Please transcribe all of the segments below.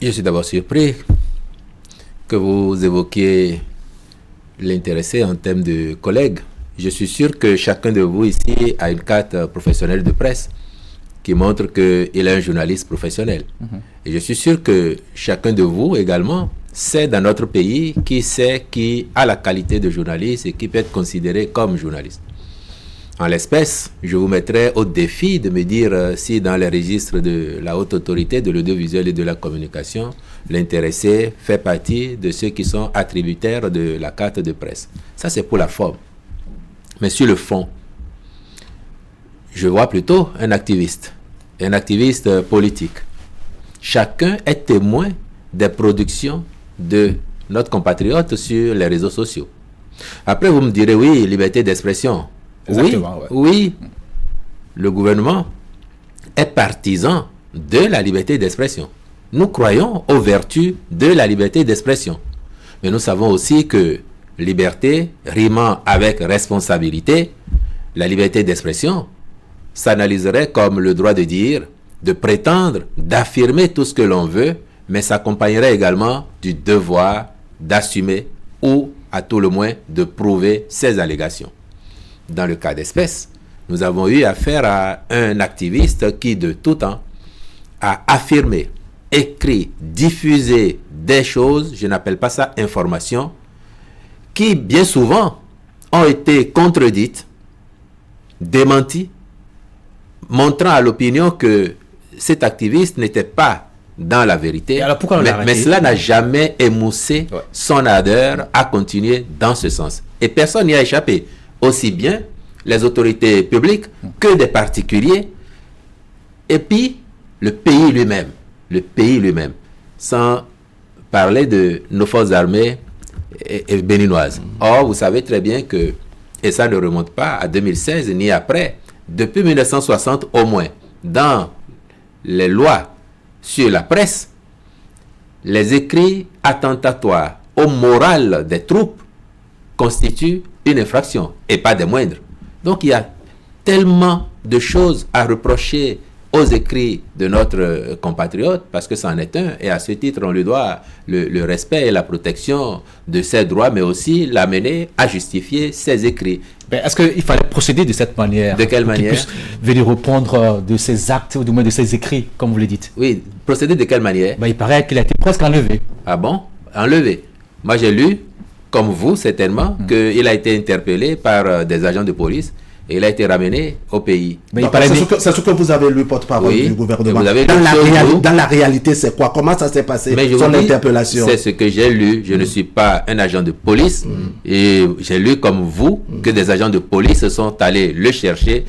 Je suis d'abord surpris que vous évoquiez l'intéressé en termes de collègues. Je suis sûr que chacun de vous ici a une carte professionnelle de presse qui montre qu'il est un journaliste professionnel. Et je suis sûr que chacun de vous également sait dans notre pays qui a la qualité de journaliste et qui peut être considéré comme journaliste. En l'espèce, je vous mettrai au défi de me dire si dans les registres de la haute autorité de l'audiovisuel et de la communication, l'intéressé fait partie de ceux qui sont attributaires de la carte de presse. Ça, c'est pour la forme. Mais sur le fond, je vois plutôt un activiste politique. Chacun est témoin des productions de notre compatriote sur les réseaux sociaux. Après, vous me direz, oui, liberté d'expression. Oui, le gouvernement est partisan de la liberté d'expression. Nous croyons aux vertus de la liberté d'expression. Mais nous savons aussi que liberté rimant avec responsabilité, la liberté d'expression s'analyserait comme le droit de dire, de prétendre, d'affirmer tout ce que l'on veut, mais s'accompagnerait également du devoir d'assumer ou, à tout le moins, de prouver ses allégations. Dans le cas d'espèce, nous avons eu affaire à un activiste qui, de tout temps, a affirmé, écrit, diffusé des choses, je n'appelle pas ça information, qui, bien souvent, ont été contredites, démenties, montrant à l'opinion que cet activiste n'était pas dans la vérité, alors mais cela n'a jamais émoussé son ardeur à continuer dans ce sens. Et personne n'y a échappé, aussi bien les autorités publiques que des particuliers, et puis le pays lui-même, sans parler de nos forces armées et béninoises. Or, vous savez très bien que, et ça ne remonte pas à 2016 ni après, depuis 1960 au moins, dans les lois sur la presse, les écrits attentatoires au moral des troupes constituent une infraction, et pas des moindres. Donc il y a tellement de choses à reprocher aux écrits de notre compatriote, parce que c'en est un, et à ce titre on lui doit le respect et la protection de ses droits, mais aussi l'amener à justifier ses écrits. Est-ce qu'il fallait procéder de cette manière? De quelle manière? Qu'il puisse venir reprendre de ses actes, ou du moins de ses écrits, comme vous le dites. Oui, procéder de quelle manière? Il paraît qu'il a été presque enlevé. Ah bon? Enlevé. Moi j'ai lu, comme vous certainement, qu'il a été interpellé par des agents de police et il a été ramené au pays. C'est ce que vous avez lu, porte-parole du gouvernement. Dans la réalité, c'est quoi? Comment ça s'est passé, son interpellation? C'est ce que j'ai lu. Je ne suis pas un agent de police et j'ai lu comme vous que des agents de police sont allés le chercher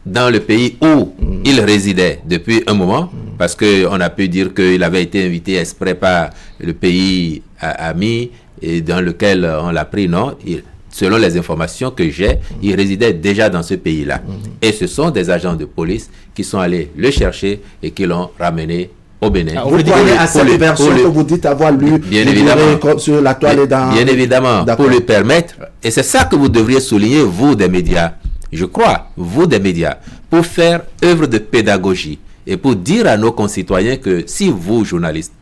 dans le pays où il résidait depuis un moment, parce qu'on a pu dire qu'il avait été invité exprès par le pays ami et dans lequel on l'a pris. Non, selon les informations que j'ai, il résidait déjà dans ce pays-là. Et ce sont des agents de police qui sont allés le chercher et qui l'ont ramené au Bénin. Vous croyez à cette version que vous dites avoir lu bien évidemment, sur la toile et dans... Bien évidemment, pour lui permettre, et c'est ça que vous devriez souligner, vous des médias, je crois, vous des médias, pour faire œuvre de pédagogie et pour dire à nos concitoyens que si vous, journalistes,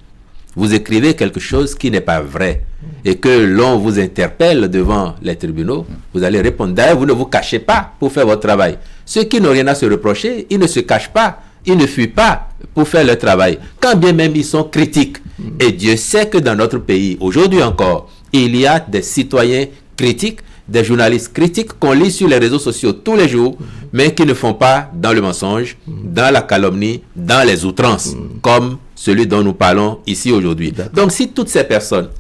vous écrivez quelque chose qui n'est pas vrai et que l'on vous interpelle devant les tribunaux, vous allez répondre. D'ailleurs, vous ne vous cachez pas pour faire votre travail. Ceux qui n'ont rien à se reprocher, ils ne se cachent pas, ils ne fuient pas pour faire leur travail, quand bien même ils sont critiques. Et Dieu sait que dans notre pays, aujourd'hui encore, il y a des citoyens critiques, des journalistes critiques qu'on lit sur les réseaux sociaux tous les jours, mais qui ne font pas dans le mensonge, dans la calomnie, dans les outrances, comme celui dont nous parlons ici aujourd'hui. Donc si toutes ces personnes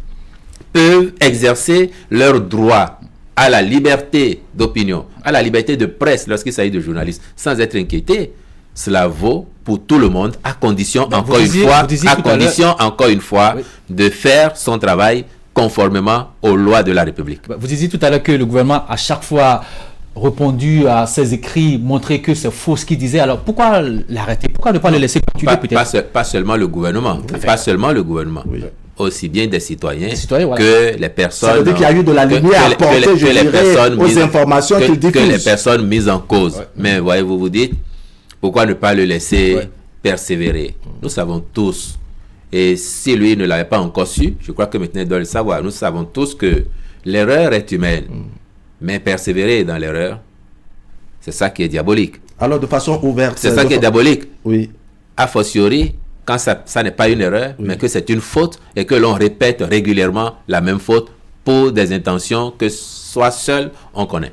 peuvent exercer leur droit à la liberté d'opinion, à la liberté de presse lorsqu'il s'agit de journalistes, sans être inquiétés, cela vaut pour tout le monde, à condition, encore une fois, de faire son travail conformément aux lois de la République. Vous disiez tout à l'heure que le gouvernement, à chaque fois, répondu à ses écrits, montré que c'est faux ce qu'il disait. Alors pourquoi l'arrêter? Pourquoi ne pas le laisser continuer peut-être? Pas seulement le gouvernement, pas seulement le gouvernement. Aussi bien des citoyens voilà, que les personnes. Ça veut dire qu'il y a eu de la lumière à porter, aux informations qu'il diffuse. Que les personnes mises en cause. Mais voyez-vous, vous dites, pourquoi ne pas le laisser persévérer? Nous savons tous, Et si lui ne l'avait pas encore su, je crois que maintenant il doit le savoir. Nous savons tous que l'erreur est humaine, mais persévérer dans l'erreur, c'est ça qui est diabolique. Alors, de façon ouverte... C'est ça qui est diabolique. Oui. A fortiori, quand ça n'est pas une erreur, mais que c'est une faute et que l'on répète régulièrement la même faute pour des intentions que soit seul on connaît.